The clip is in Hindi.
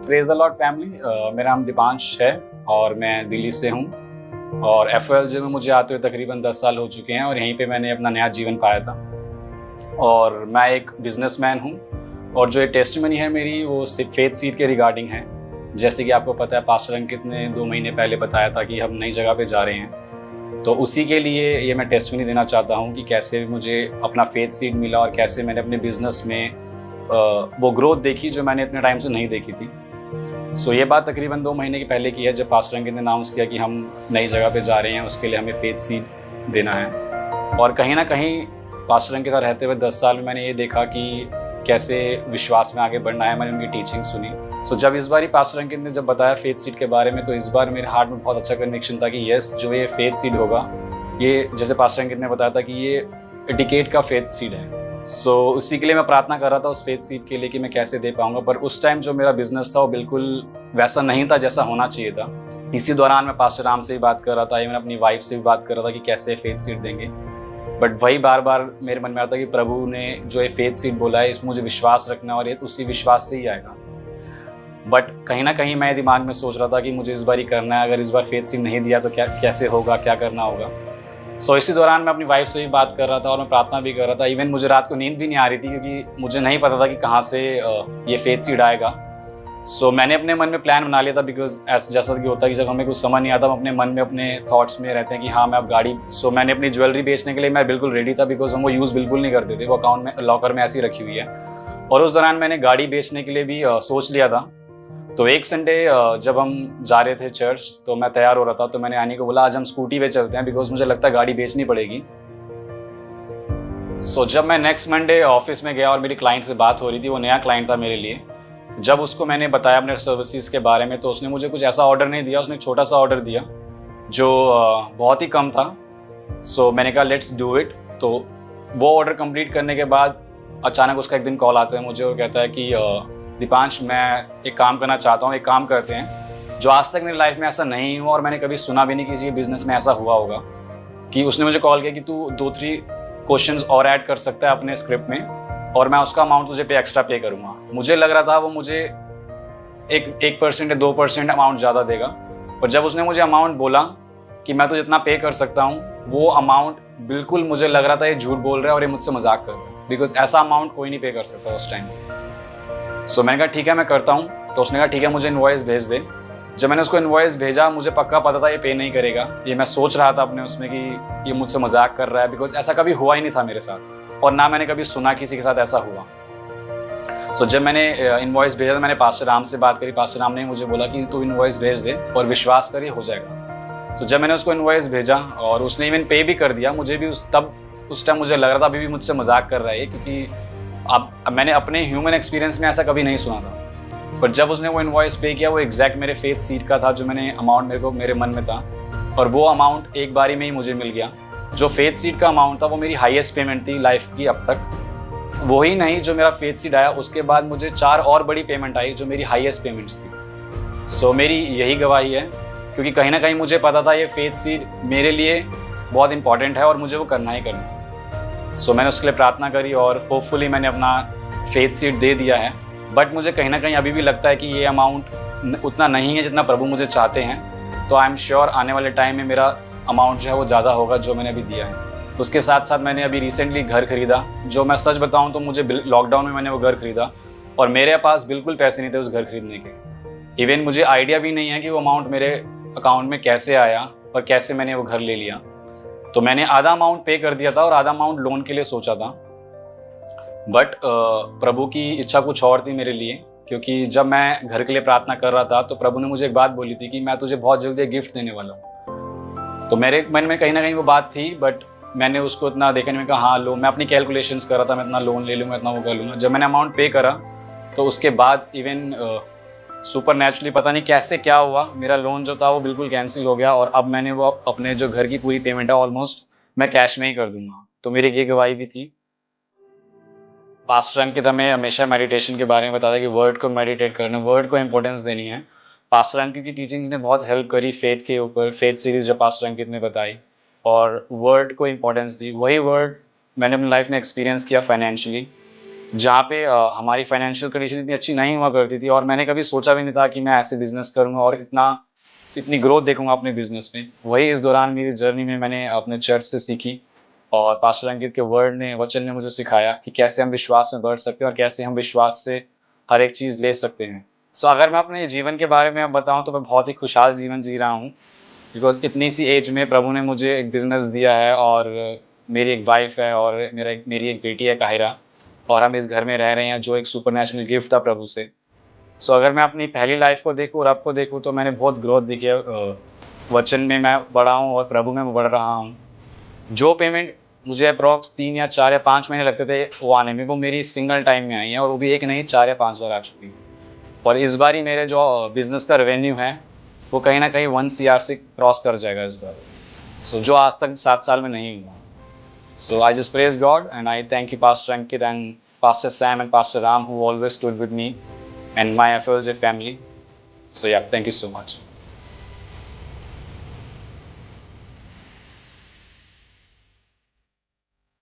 Praise the Lord family. मेरा नाम दीपांश है और मैं दिल्ली से हूँ और FOLJ में मुझे आते हुए तकरीबन 10 साल हो चुके हैं और यहीं पे मैंने अपना नया जीवन पाया था। और मैं एक बिजनेसमैन हूँ और जो ये टेस्टिमनी है मेरी वो फेथ सीड के रिगार्डिंग है। जैसे कि आपको पता है पास्टर अंकित ने 2 महीने पहले बताया था कि हम नई जगह पे जा रहे हैं, तो उसी के लिए ये मैं टेस्टिमनी देना चाहता हूँ कि कैसे मुझे अपना फेथ सीड मिला और कैसे मैंने अपने बिजनेस में वो ग्रोथ देखी जो मैंने इतने टाइम से नहीं देखी थी। सो ये बात तकरीबन 2 महीने की पहले की है जब पास्टर अंकित ने अनाउंस किया कि हम नई जगह पे जा रहे हैं, उसके लिए हमें फेथ सीड देना है। और कहीं ना कहीं पास्टर अंकित का रहते हुए 10 साल में मैंने ये देखा कि कैसे विश्वास में आगे बढ़ना है। मैंने उनकी टीचिंग सुनी। सो जब इस बार ही पास्टर अंकित ने जब बताया फेथ सीड के बारे में, तो इस बार मेरे हार्ट में बहुत अच्छा कन्विक्शन था कि यस, जो ये फेथ सीड होगा, ये जैसे पास्टर अंकित ने बताया था कि ये डिकेड का फेथ सीड है। सो उसी के लिए मैं प्रार्थना कर रहा था उस फेथ सीड के लिए कि मैं कैसे दे पाऊंगा। पर उस टाइम जो मेरा बिजनेस था वो बिल्कुल वैसा नहीं था जैसा होना चाहिए था। इसी दौरान मैं पास्टर राम से भी बात कर रहा था, इवन अपनी वाइफ से भी बात कर रहा था कि कैसे फेथ सीड देंगे। बट वही बार बार मेरे मन में आता कि प्रभु ने जो ये फेथ सीड बोला है, इसमें मुझे विश्वास रखना और ये उसी विश्वास से ही आएगा। बट कहीं ना कहीं मैं दिमाग में सोच रहा था कि मुझे इस बार ही करना है, अगर इस बार फेथ सीड नहीं दिया तो क्या कैसे होगा, क्या करना होगा। सो इसी दौरान मैं अपनी वाइफ से भी बात कर रहा था और मैं प्रार्थना भी कर रहा था। इवन मुझे रात को नींद भी नहीं आ रही थी क्योंकि मुझे नहीं पता था कि कहाँ से ये फेथ सीड आएगा। सो मैंने अपने मन में प्लान बना लिया था, बिकॉज ऐसा जैसा कि होता है कि जब हमें कुछ समझ नहीं आता हम अपने मन में अपने थॉट्स में रहते हैं कि हाँ मैं अब गाड़ी। सो मैंने अपनी ज्वेलरी बेचने के लिए मैं बिल्कुल रेडी था, बिकॉज हम वो यूज़ बिल्कुल नहीं करते थे, वो अकाउंट में लॉकर में ऐसी रखी हुई है। और उस दौरान मैंने गाड़ी बेचने के लिए भी सोच लिया था। तो एक संडे जब हम जा रहे थे चर्च, तो मैं तैयार हो रहा था, तो मैंने आनी को बोला आज हम स्कूटी पे चलते हैं, बिकॉज मुझे लगता है गाड़ी बेचनी पड़ेगी। सो जब मैं नेक्स्ट मंडे ऑफिस में गया और मेरी क्लाइंट से बात हो रही थी, वो नया क्लाइंट था मेरे लिए, जब उसको मैंने बताया अपने सर्विसेज के बारे में, तो उसने मुझे कुछ ऐसा ऑर्डर नहीं दिया, उसने छोटा सा ऑर्डर दिया जो बहुत ही कम था। सो मैंने कहा लेट्स डू इट। तो वो ऑर्डर कंप्लीट करने के बाद अचानक उसका एक दिन कॉल आता है मुझे और कहता है कि दीपांश, मैं एक काम करना चाहता हूँ, एक काम करते हैं जो आज तक मेरी लाइफ में ऐसा नहीं हुआ और मैंने कभी सुना भी नहीं किसी के बिजनेस में ऐसा हुआ होगा। कि उसने मुझे कॉल किया कि तू 2-3 क्वेश्चंस और ऐड कर सकता है अपने स्क्रिप्ट में और मैं उसका अमाउंट तुझे एक्स्ट्रा पे करूँगा। मुझे लग रहा था वो मुझे 1% या 2% अमाउंट ज़्यादा देगा, पर जब उसने मुझे अमाउंट बोला कि मैं तुझे इतना पे कर सकता हूँ, वो अमाउंट बिल्कुल मुझे लग रहा था ये झूठ बोल रहा है और ये मुझसे मजाक कर रहा है, बिकॉज ऐसा अमाउंट कोई नहीं पे कर सकता उस टाइम। सो मैंने कहा ठीक है मैं करता हूँ। तो उसने कहा ठीक है मुझे इनवॉइस भेज दे। जब मैंने उसको इनवॉइस भेजा, मुझे पक्का पता था ये पे नहीं करेगा। ये मैं सोच रहा था अपने उसमें कि ये मुझसे मजाक कर रहा है, बिकॉज ऐसा कभी हुआ ही नहीं था मेरे साथ और ना मैंने कभी सुना किसी के साथ ऐसा हुआ। सो जब मैंने इनवॉइस भेजा तो मैंने पास्टर राम से बात करी। पास्टर राम ने मुझे बोला कि तू इनवॉइस भेज दे और विश्वास कर ये हो जाएगा। तो जब मैंने उसको इनवॉइस भेजा और उसने इवन पे भी कर दिया, मुझे भी उस टाइम मुझे लग रहा था अभी भी मुझसे मजाक कर रहा है, क्योंकि अब मैंने अपने ह्यूमन एक्सपीरियंस में ऐसा कभी नहीं सुना था। पर जब उसने वो इनवॉइस पे किया, वो एग्जैक्ट मेरे फेथ सीड का था जो मैंने अमाउंट मेरे मन में था, और वो अमाउंट एक बारी में ही मुझे मिल गया। जो फेथ सीड का अमाउंट था वो मेरी हाईएस्ट पेमेंट थी लाइफ की अब तक। वही नहीं, जो मेरा फेथ सीड आया उसके बाद मुझे 4 और बड़ी पेमेंट आई जो मेरी हाईएस्ट पेमेंट्स थी। सो मेरी यही गवाही है, क्योंकि कहीं ना कहीं मुझे पता था ये फेथ सीड मेरे लिए बहुत इंपॉर्टेंट है और मुझे वो करना ही करना है। सो मैंने उसके लिए प्रार्थना करी और होपफुली मैंने अपना फेथ सीड दे दिया है। बट मुझे कहीं ना कहीं अभी भी लगता है कि ये अमाउंट उतना नहीं है जितना प्रभु मुझे चाहते हैं। तो आई एम श्योर आने वाले टाइम में मेरा अमाउंट जो है वो ज़्यादा होगा जो मैंने अभी दिया है। उसके साथ साथ मैंने अभी रिसेंटली घर खरीदा, जो मैं सच बताऊं तो मुझे लॉकडाउन में मैंने वो घर खरीदा और मेरे पास बिल्कुल पैसे नहीं थे उस घर खरीदने के। इवन मुझे आइडिया भी नहीं है कि वो अमाउंट मेरे अकाउंट में कैसे आया और कैसे मैंने वो घर ले लिया। तो मैंने आधा अमाउंट पे कर दिया था और आधा अमाउंट लोन के लिए सोचा था। बट प्रभु की इच्छा कुछ और थी मेरे लिए, क्योंकि जब मैं घर के लिए प्रार्थना कर रहा था तो प्रभु ने मुझे एक बात बोली थी कि मैं तुझे बहुत जल्दी एक गिफ्ट देने वाला हूँ। तो मेरे मन में कहीं ना कहीं वो बात थी, बट मैंने उसको इतना देखने में कहा हाँ लो, मैं अपनी कैलकुलेशंस कर रहा था, मैं इतना लोन ले लूँगा, इतना वो कर लूँगा। जब मैंने अमाउंट पे करा तो उसके बाद इवन सुपर नेचुरली पता नहीं कैसे क्या हुआ, मेरा लोन जो था वो बिल्कुल कैंसिल हो गया और अब मैंने वो अपने जो घर की पूरी पेमेंट है ऑलमोस्ट मैं कैश में ही कर दूंगा। तो मेरी ये गवाही भी थी। पास्टर अंकित हमें हमेशा मेडिटेशन के बारे में बताता है कि वर्ड को मेडिटेट करना, वर्ड को इंपॉर्टेंस देनी है। पास्टर अंकित की टीचिंग्स ने बहुत हेल्प करी फेथ के ऊपर, फेथ सीरीज जो पास्टर अंकित ने बताई और वर्ड को इंपॉर्टेंस दी। वही वर्ड मैंने अपनी लाइफ में एक्सपीरियंस किया फाइनेंशियली। जहाँ पे हमारी फाइनेंशियल कंडीशन इतनी अच्छी नहीं हुआ करती थी और मैंने कभी सोचा भी नहीं था कि मैं ऐसे बिज़नेस करूँगा और इतनी ग्रोथ देखूँगा अपने बिज़नेस में। वही इस दौरान मेरी जर्नी में मैंने अपने चर्च से सीखी और पास्टर अंकित के वचन ने मुझे सिखाया कि कैसे हम विश्वास में बढ़ सकते हैं और कैसे हम विश्वास से हर एक चीज़ ले सकते हैं। सो अगर मैं अपने जीवन के बारे में अब बताऊँ तो मैं बहुत ही खुशहाल जीवन जी रहा हूँ, बिकॉज़ इतनी सी एज में प्रभु ने मुझे एक बिज़नेस दिया है और मेरी एक वाइफ़ है और मेरी एक बेटी है काहिरा, और हम इस घर में रह रहे हैं जो एक सुपरनैचुरल गिफ्ट था प्रभु से। सो अगर मैं अपनी पहली लाइफ़ को देखूँ और अब को देखूँ तो मैंने बहुत ग्रोथ देखी है, वचन में मैं बढ़ा हूँ और प्रभु में मैं बढ़ रहा हूँ। जो पेमेंट मुझे अप्रॉक्स 3 या 4 या 5 महीने लगते थे वो आने में, वो मेरी सिंगल टाइम में आई है और वो भी एक नहीं 4 या 5 बार आ चुकी है। और इस बार ही मेरे जो बिज़नेस का रेवेन्यू है, वो कहीं न कहीं 1 सीआर से क्रॉस कर जाएगा इस बार। सो जो आज तक 7 साल में नहीं हुआ। So I just praise God and I thank you, Pastor Ankit and Pastor Sam and Pastor Ram, who always stood with me and my FLJ family. So yeah, thank you so much.